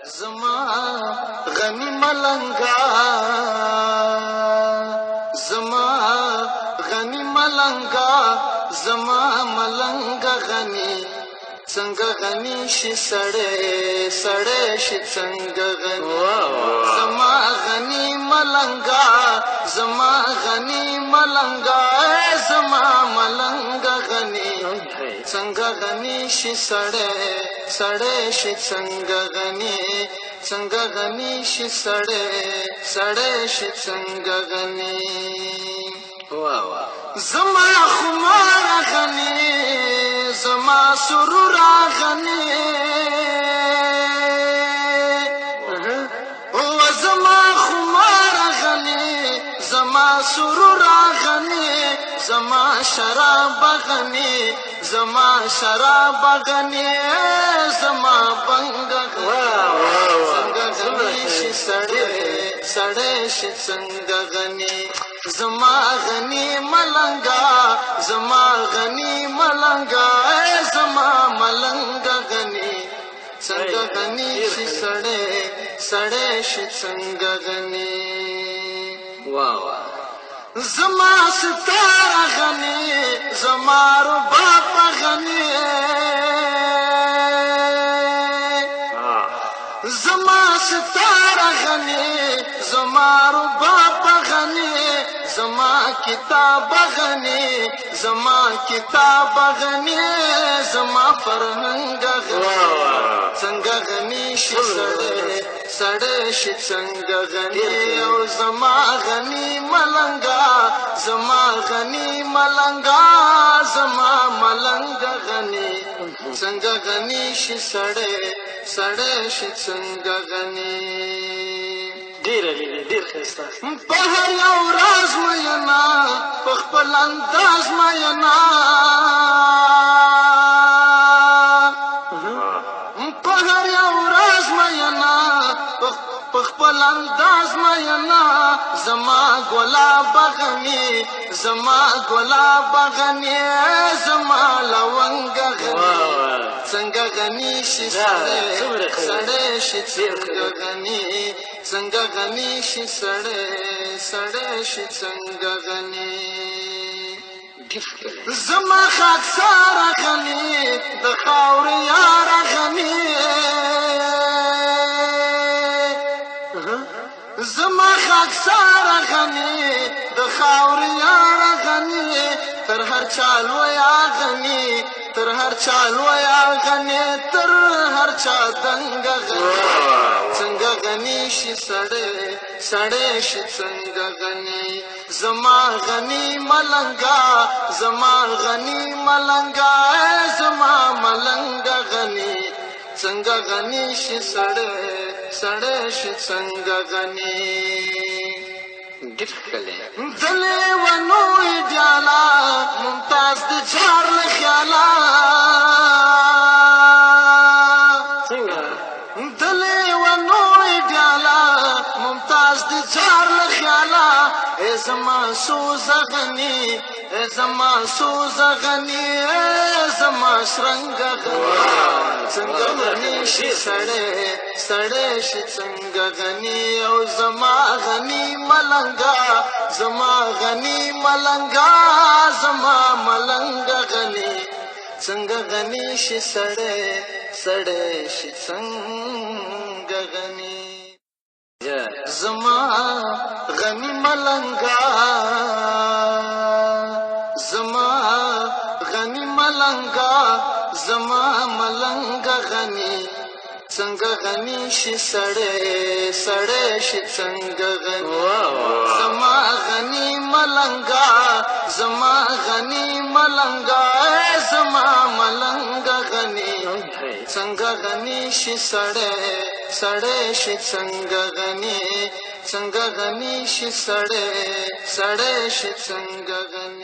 زما غنی ملنگا زما غنی ملنگا زما ملنگا غنی څنګه غنی شي سړی سړی شي څنګه غنی زما غنی ملنگا زما غنی ملنگا زما ملنگا غنی څنګه غنی شي سړی سړی شي څنګه غنی څنګه غنی شي سړی سړی شي څنګه غنی زما خمار غنی زما سرور غنی او زما خمار غنی زما سرور غنی زما شراب غنی زما شراب غنی زما بنگ څنګه غنی شي سړی سړی شي څنګه غنی زما غنی ملنگا زما غنی ملنگا زما ملنگا غنی څنګه غنی شي سړی سړی شي څنګه غنی زما ستار غنی زما رباب غنی زما ستار غنی زما رباب غنی زما کتاب غنی زما کتاب غنی زما فرهنګ غنی څنګه غنی شي سړی سړی شي څنګه غنی او زما غنی ملنګا زما غنی ملنګا زما ملنګ غنی څنګه غنی شي سړی سړی شي څنګه غنی ډیر ښایسته په هر یو راز مینا په خپل انداز مینا په هر یو راز مینا په خپل انداز مینا زما ګلاب غنی زما ګلاب غنی زما لونګ غنی څنګه غنی شي سړی شي څنګه غنی څنګه غنی شي سړی سړی شي څنګه غنی زما خاکسار غنی د خاورې یار غنی زما خاکسار غنی د خاورې یار غنی تر هر چا لویا غنی تر هر چا لویا غنی تر هر چا دنګ غنی څنګه غنی شي سړی سړی شي څنګه غنی زما غنی ملنګا زما غنی ملنګا زما ملنګ غنی څنګه غنی شي سړی سړی شي څنګه غنی دلې ونو ایډیالا ممتاز د چار لخیالا دلې ونو ایډیالا ممتاز د چار لخیالا ای زما سوز غنی ای زما سوز غنی ای زما شرنګ غنی څنګه غنی شي سړی سړی شي څنګه غنی او زما غنی ملنګا زما غنی ملنګا زما ملنګ غنی څنګه غنی شي سړی سړی شي څنګه غنی زما غنی ملنګا زما غنی ملنګا زما ملنګ غنی څنګه غنی شي سړی سړی شي څنګه غنی زما غنی ملنګا زما غنی ملنګا زما ملنګ غنی څنګه غنی شي سړی سړی شي څنګه غنی څنګه غنی شي سړی سړی شي څنګه غنی